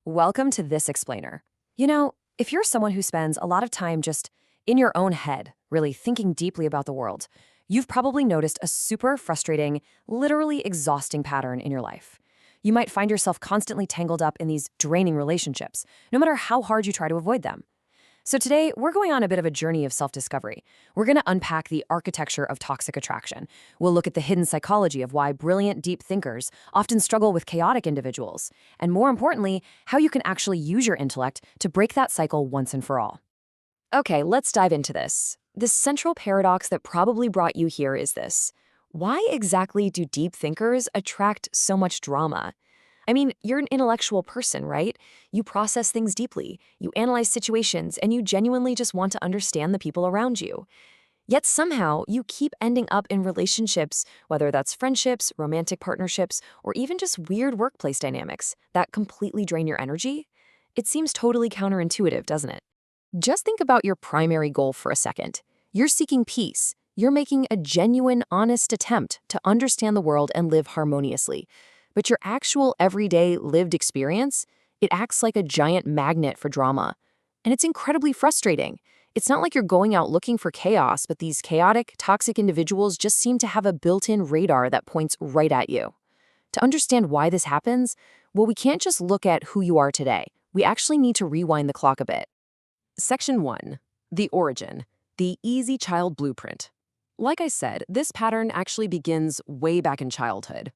Welcome to This Explainer. If you're someone who spends a lot of time just in your own head, really thinking deeply about the world, you've probably noticed a super frustrating, literally exhausting pattern in your life. You might find yourself constantly tangled up in these draining relationships, no matter how hard you try to avoid them. So today, we're going on a bit of a journey of self-discovery. We're going to unpack the architecture of toxic attraction. We'll look at the hidden psychology of why brilliant, deep thinkers often struggle with chaotic individuals. And more importantly, how you can actually use your intellect to break that cycle once and for all. Okay, let's dive into this. The central paradox that probably brought you here is this. Why exactly do deep thinkers attract so much drama? I mean, you're an intellectual person, right? You process things deeply, you analyze situations, and you genuinely just want to understand the people around you. Yet somehow, you keep ending up in relationships, whether that's friendships, romantic partnerships, or even just weird workplace dynamics that completely drain your energy. It seems totally counterintuitive, doesn't it? Just think about your primary goal for a second. You're seeking peace. You're making a genuine, honest attempt to understand the world and live harmoniously. But your actual everyday lived experience, it acts like a giant magnet for drama. And it's incredibly frustrating. It's not like you're going out looking for chaos, but these chaotic, toxic individuals just seem to have a built-in radar that points right at you. To understand why this happens, well, we can't just look at who you are today. We actually need to rewind the clock a bit. Section 1. The origin. The easy child blueprint. Like I said, this pattern actually begins way back in childhood.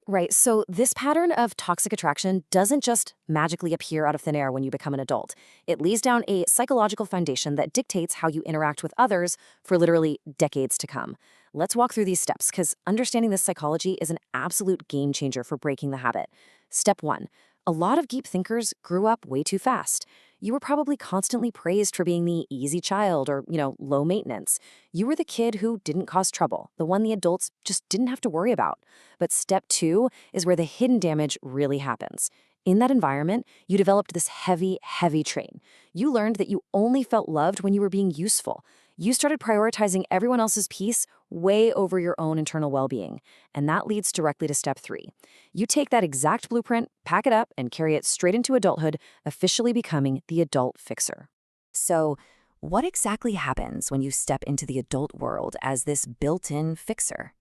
Right, so this pattern of toxic attraction doesn't just magically appear out of thin air when you become an adult. It lays down a psychological foundation that dictates how you interact with others for literally decades to come. Let's walk through these steps, because understanding this psychology is an absolute game changer for breaking the habit. Step 1. A lot of deep thinkers grew up way too fast. You were probably constantly praised for being the easy child or, low maintenance. You were the kid who didn't cause trouble, the one the adults just didn't have to worry about. But step 2 is where the hidden damage really happens. In that environment, you developed this heavy, heavy train. You learned that you only felt loved when you were being useful. You started prioritizing everyone else's peace way over your own internal well-being. And that leads directly to step 3. You take that exact blueprint, pack it up, and carry it straight into adulthood, officially becoming the adult fixer. So, what exactly happens when you step into the adult world as this built-in fixer?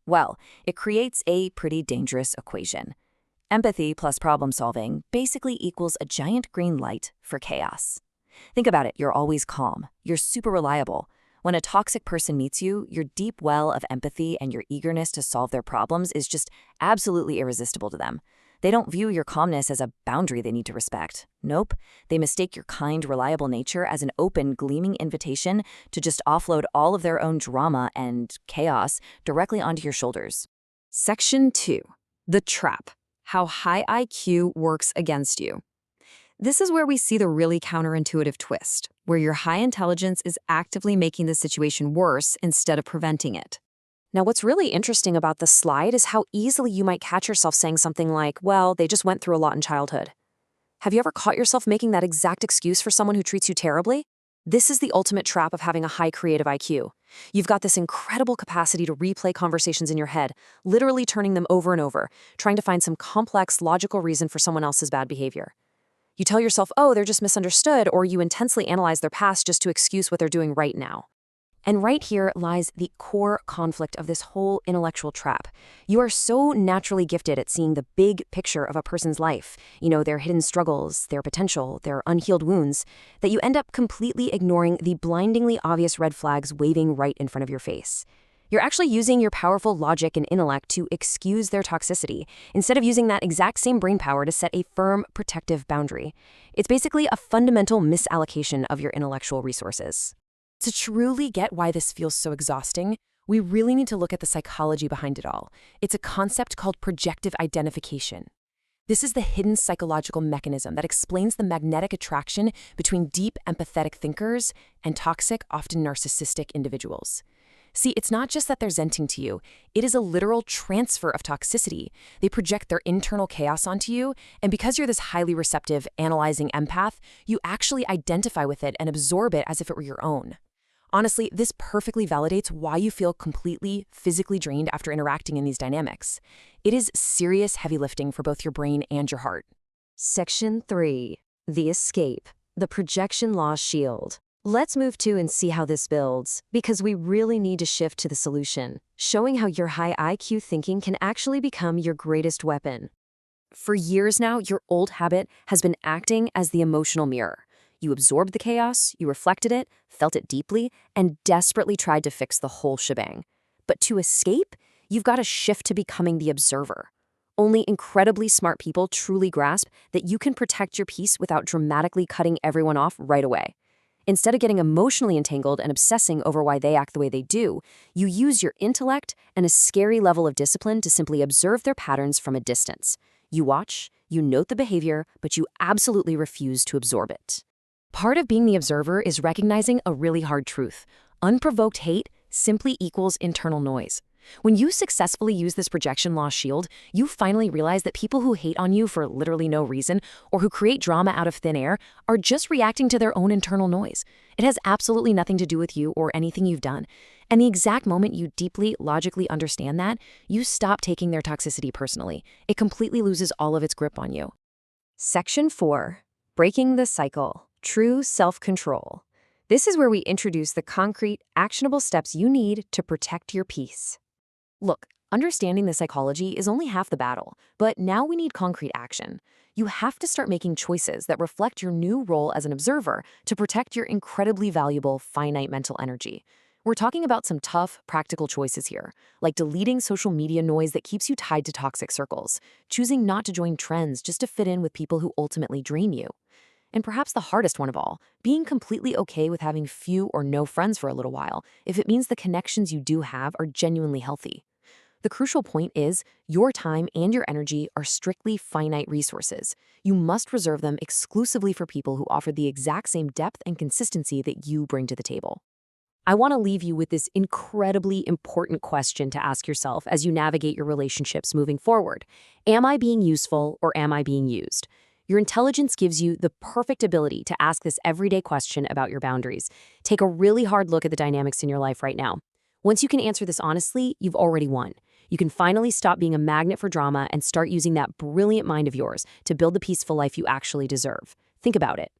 Well, it creates a pretty dangerous equation. Empathy plus problem solving basically equals a giant green light for chaos. Think about it, you're always calm, you're super reliable. When a toxic person meets you, your deep well of empathy and your eagerness to solve their problems is just absolutely irresistible to them. They don't view your calmness as a boundary they need to respect. Nope, they mistake your kind, reliable nature as an open, gleaming invitation to just offload all of their own drama and chaos directly onto your shoulders. Section 2. The trap. How high IQ works against you. This is where we see the really counterintuitive twist, where your high intelligence is actively making the situation worse instead of preventing it. Now, what's really interesting about this slide is how easily you might catch yourself saying something like, well, they just went through a lot in childhood. Have you ever caught yourself making that exact excuse for someone who treats you terribly? This is the ultimate trap of having a high creative IQ. You've got this incredible capacity to replay conversations in your head, literally turning them over and over, trying to find some complex, logical reason for someone else's bad behavior. You tell yourself, oh, they're just misunderstood, or you intensely analyze their past just to excuse what they're doing right now. And right here lies the core conflict of this whole intellectual trap. You are so naturally gifted at seeing the big picture of a person's life, their hidden struggles, their potential, their unhealed wounds, that you end up completely ignoring the blindingly obvious red flags waving right in front of your face. You're actually using your powerful logic and intellect to excuse their toxicity, instead of using that exact same brain power to set a firm, protective boundary. It's basically a fundamental misallocation of your intellectual resources. To truly get why this feels so exhausting, we really need to look at the psychology behind it all. It's a concept called projective identification. This is the hidden psychological mechanism that explains the magnetic attraction between deep empathetic thinkers and toxic, often narcissistic individuals. See, it's not just that they're zenting to you. It is a literal transfer of toxicity. They project their internal chaos onto you, and because you're this highly receptive, analyzing empath, you actually identify with it and absorb it as if it were your own. Honestly, this perfectly validates why you feel completely physically drained after interacting in these dynamics. It is serious heavy lifting for both your brain and your heart. Section 3. The escape. The projection loss shield. Let's move to and see how this builds, because we really need to shift to the solution, showing how your high IQ thinking can actually become your greatest weapon. For years now, your old habit has been acting as the emotional mirror. You absorbed the chaos, you reflected it, felt it deeply, and desperately tried to fix the whole shebang. But to escape, you've got to shift to becoming the observer. Only incredibly smart people truly grasp that you can protect your peace without dramatically cutting everyone off right away. Instead of getting emotionally entangled and obsessing over why they act the way they do, you use your intellect and a scary level of discipline to simply observe their patterns from a distance. You watch, you note the behavior, but you absolutely refuse to absorb it. Part of being the observer is recognizing a really hard truth. Unprovoked hate simply equals internal noise. When you successfully use this projection loss shield, you finally realize that people who hate on you for literally no reason or who create drama out of thin air are just reacting to their own internal noise. It has absolutely nothing to do with you or anything you've done. And the exact moment you deeply, logically understand that, you stop taking their toxicity personally. It completely loses all of its grip on you. Section 4. Breaking the cycle. True self-control. This is where we introduce the concrete, actionable steps you need to protect your peace. Look, understanding the psychology is only half the battle, but now we need concrete action. You have to start making choices that reflect your new role as an observer to protect your incredibly valuable, finite mental energy. We're talking about some tough, practical choices here, like deleting social media noise that keeps you tied to toxic circles, choosing not to join trends just to fit in with people who ultimately drain you. And perhaps the hardest one of all, being completely okay with having few or no friends for a little while, if it means the connections you do have are genuinely healthy. The crucial point is, your time and your energy are strictly finite resources. You must reserve them exclusively for people who offer the exact same depth and consistency that you bring to the table. I want to leave you with this incredibly important question to ask yourself as you navigate your relationships moving forward. Am I being useful or am I being used? Your intelligence gives you the perfect ability to ask this everyday question about your boundaries. Take a really hard look at the dynamics in your life right now. Once you can answer this honestly, you've already won. You can finally stop being a magnet for drama and start using that brilliant mind of yours to build the peaceful life you actually deserve. Think about it.